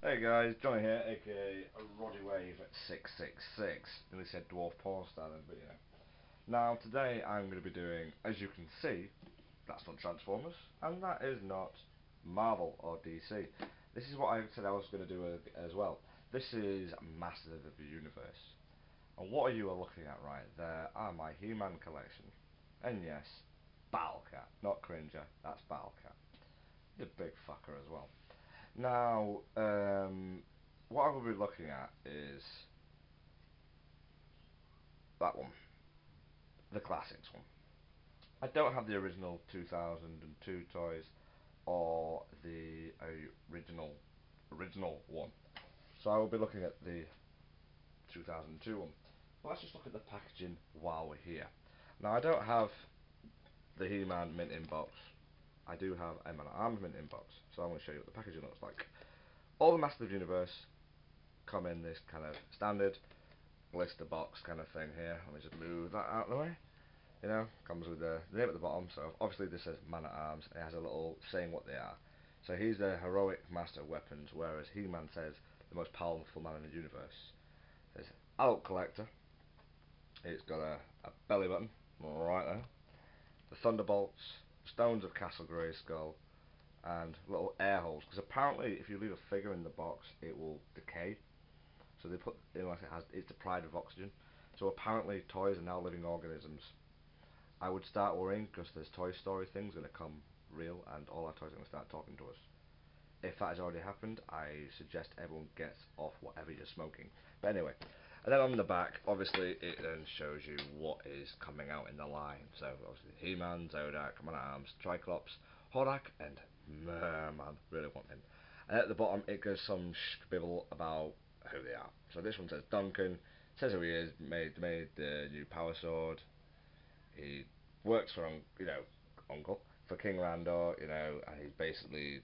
Hey guys, Johnny here, aka Roddy Wave 666. Nearly said dwarf porn star then, but you know. Now today I'm going to be doing, as you can see, that's not Transformers, and that is not Marvel or DC. This is what I said I was going to do as well. This is Masters of the Universe. And what you are looking at right there are my He-Man collection. And yes, Battlecat, not Cringer, that's Battlecat. The big fucker as well. Now, what I will be looking at is that one, the classics one. I don't have the original 2002 toys or the original one, so I will be looking at the 2002 one. But let's just look at the packaging while we're here. Now, I don't have the He-Man mint in box. I do have a Man at Arms mint in box, so I'm going to show you what the packaging looks like. All the Masters of the Universe come in this kind of standard blister box kind of thing here. Let me just move that out of the way. You know, comes with the name at the bottom. So obviously this says Man at Arms. It has a little saying what they are. So he's the heroic master of weapons, whereas He-Man says the most powerful man in the universe. It says adult collector. It's got a belly button right there. The thunderbolts, stones of Castle Grayskull, and little air holes. Because apparently, if you leave a figure in the box, it will decay. So they put, you know, it's deprived of oxygen. So apparently, toys are now living organisms. I would start worrying because this Toy Story thing's going to come real, and all our toys are going to start talking to us. If that has already happened, I suggest everyone gets off whatever you're smoking. But anyway, and then on the back, obviously, it then shows you what is coming out in the line. So obviously, He-Man, Zodak, Man at Arms, Triclops, Horak, and Merman. Really want him. And at the bottom, it goes some bibble about who they are. So this one says Duncan, says who he is, made the new power sword. He works for Uncle for King Randor, and he's basically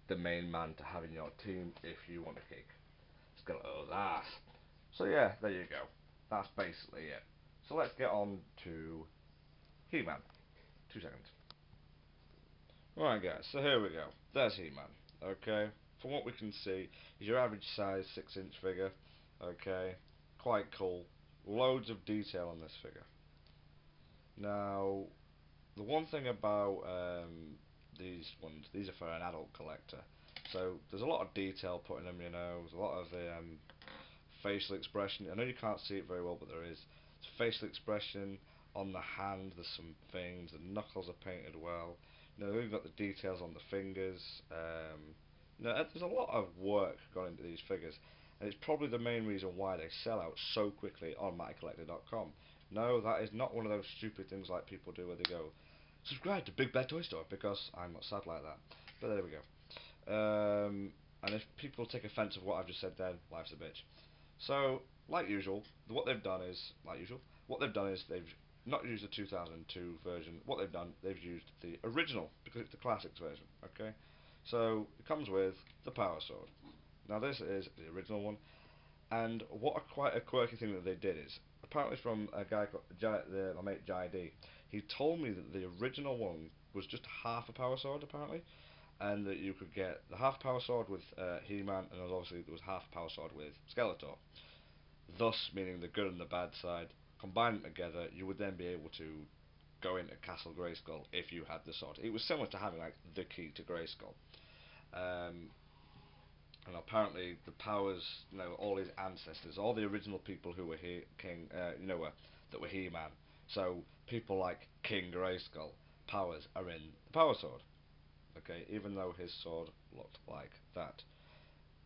the main man to have in your team if you want to kick Skeletor's ass. So yeah, there you go. That's basically it. So let's get on to He-Man. 2 seconds. Right guys, so here we go. There's He-Man. Okay. From what we can see, he's your average size 6-inch figure. Okay. Quite cool. Loads of detail on this figure. Now, the one thing about these ones, these are for an adult collector. So there's a lot of detail put in them, there's a lot of the facial expression. I know you can't see it very well, but there is. It's facial expression on the hand, there's some things, the knuckles are painted well. We've got the details on the fingers. There's a lot of work gone into these figures, and it's probably the main reason why they sell out so quickly on mycollector.com. No, that is not one of those stupid things like people do where they go, subscribe to Big Bad Toy Store, because I'm not sad like that. But there we go. And if people take offence of what I've just said, then life's a bitch. So, like usual, what they've done is they've not used the 2002 version. What they've done, they've used the original because it's the classics version. Okay, so it comes with the Power Sword. Now this is the original one, and what quite a quirky thing that they did is apparently from a guy called my mate Jai D. He told me that the original one was just half a Power Sword apparently, and that you could get the half Power Sword with He-Man, and obviously there was half Power Sword with Skeletor. Thus, meaning the good and the bad side, combine them together, you would then be able to go into Castle Grayskull if you had the sword. It was similar to having like the key to Grayskull. Um, and apparently the powers, all his ancestors, all the original people who were King, that were He-Man. So people like King Grayskull powers are in the Power Sword. Okay, even though his sword looked like that.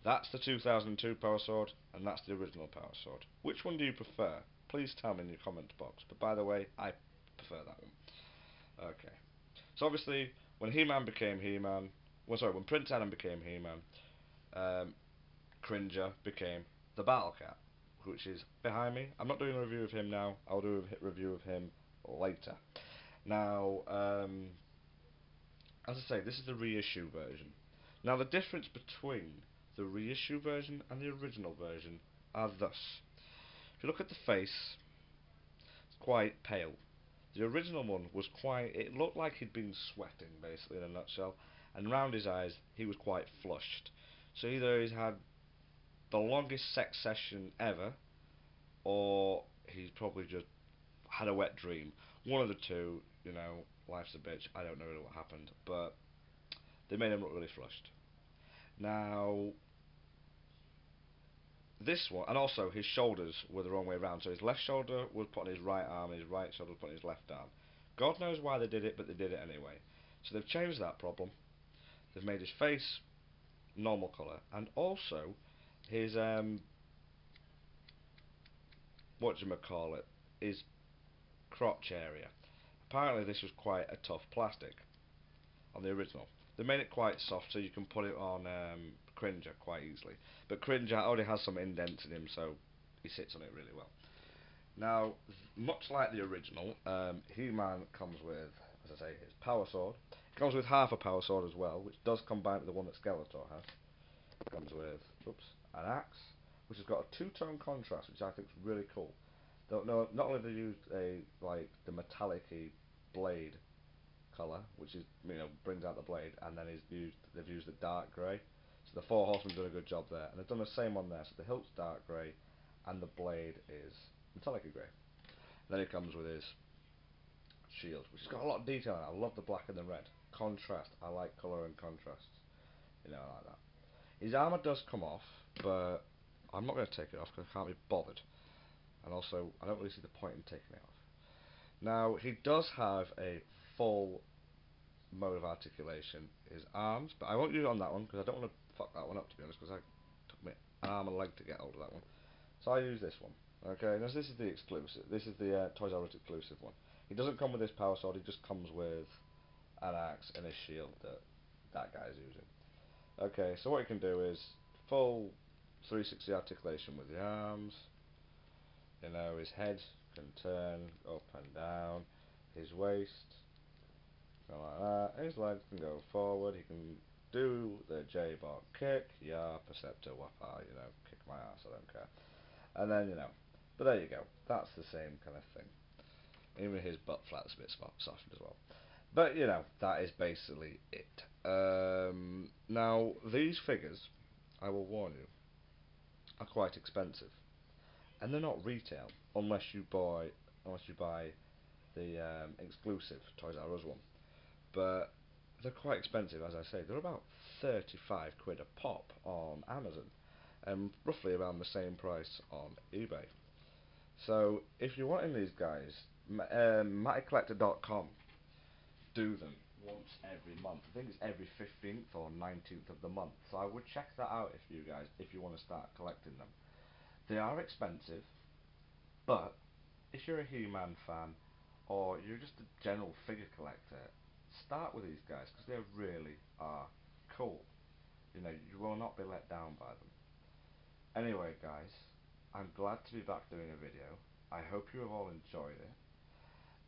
That's the 2002 Power Sword, and that's the original Power Sword. Which one do you prefer? Please tell me in your comment box. But by the way, I prefer that one. Okay. So obviously, when He-Man became He-Man, when Prince Adam became He-Man, um, Cringer became the Battle Cat, which is behind me. I'm not doing a review of him now. I'll do a review of him later. Now, as I say, this is the reissue version. Now, the difference between the reissue version and the original version are thus. If you look at the face, it's quite pale. The original one was it looked like he'd been sweating, basically, in a nutshell, and round his eyes, he was quite flushed. So either he's had the longest sex session ever, or he's probably just had a wet dream. One of the two, you know, life's a bitch. I don't know really what happened, but they made him look really flushed. Now, this one, and also his shoulders were the wrong way around. So his left shoulder was put on his right arm, and his right shoulder was put on his left arm. God knows why they did it, but they did it anyway. So they've changed that problem. They've made his face normal colour, and also his whatchamacallit, his crotch area. Apparently this was quite a tough plastic on the original. They made it quite soft so you can put it on Cringer quite easily. But Cringer already has some indents in him, so he sits on it really well. Now, much like the original, He-Man comes with, as I say, his power sword. It comes with half a power sword as well, which does combine with the one that Skeletor has. It comes with, an axe, which has got a two-tone contrast, which I think is really cool. No, not only have they used the metallic-y blade colour, which is brings out the blade, and then they've used the dark grey. So the Four Horsemen done a good job there, and they've done the same on there. So the hilt's dark grey, and the blade is metallic grey. Then it comes with his shield, which has got a lot of detail in it. I love the black and the red contrast. I like colour and contrast. I like that. His armour does come off, but I'm not going to take it off because I can't be bothered. And also, I don't really see the point in taking it off. Now, he does have a full mode of articulation, his arms, but I won't use it on that one because I don't want to fuck that one up, to be honest, because it took me an arm and a leg to get hold of that one. So I use this one. Okay, now this is the exclusive. This is the Toys R Us exclusive one. He doesn't come with this power sword. He just comes with an axe and a shield that guy is using. Okay, so what you can do is full 360 articulation with the arms. His head can turn up and down. His waist, like that. His legs can go forward. He can do the J-Bot kick. Yeah, Perceptor, whapa, kick my ass. I don't care. And then, but there you go. That's the same kind of thing. Even his butt flap's a bit soft as well. But, that is basically it. Now, these figures, I will warn you, are quite expensive. And they're not retail, unless you buy the exclusive Toys R Us one. But they're quite expensive, as I say. They're about 35 quid a pop on Amazon, and roughly around the same price on eBay. So if you're wanting these guys, MattyCollector.com do them once every month. I think it's every 15th or 19th of the month. So I would check that out if you want to start collecting them. They are expensive, but if you're a He-Man fan or you're just a general figure collector, start with these guys because they really are cool. You will not be let down by them. Anyway, guys, I'm glad to be back doing a video. I hope you have all enjoyed it.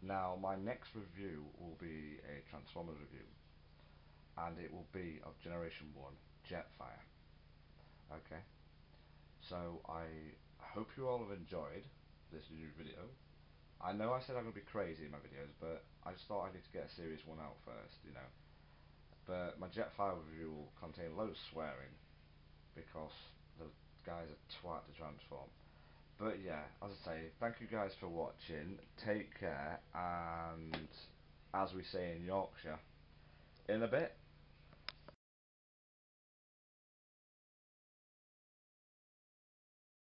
Now, my next review will be a Transformers review, and it will be of Generation 1 Jetfire. Okay, so I hope you all have enjoyed this new video. I know I said I'm going to be crazy in my videos, but I just thought I need to get a serious one out first. But my Jetfire review will contain loads of swearing, because the guy's a twat to transform. But yeah, as I say, thank you guys for watching, take care, and as we say in Yorkshire, in a bit.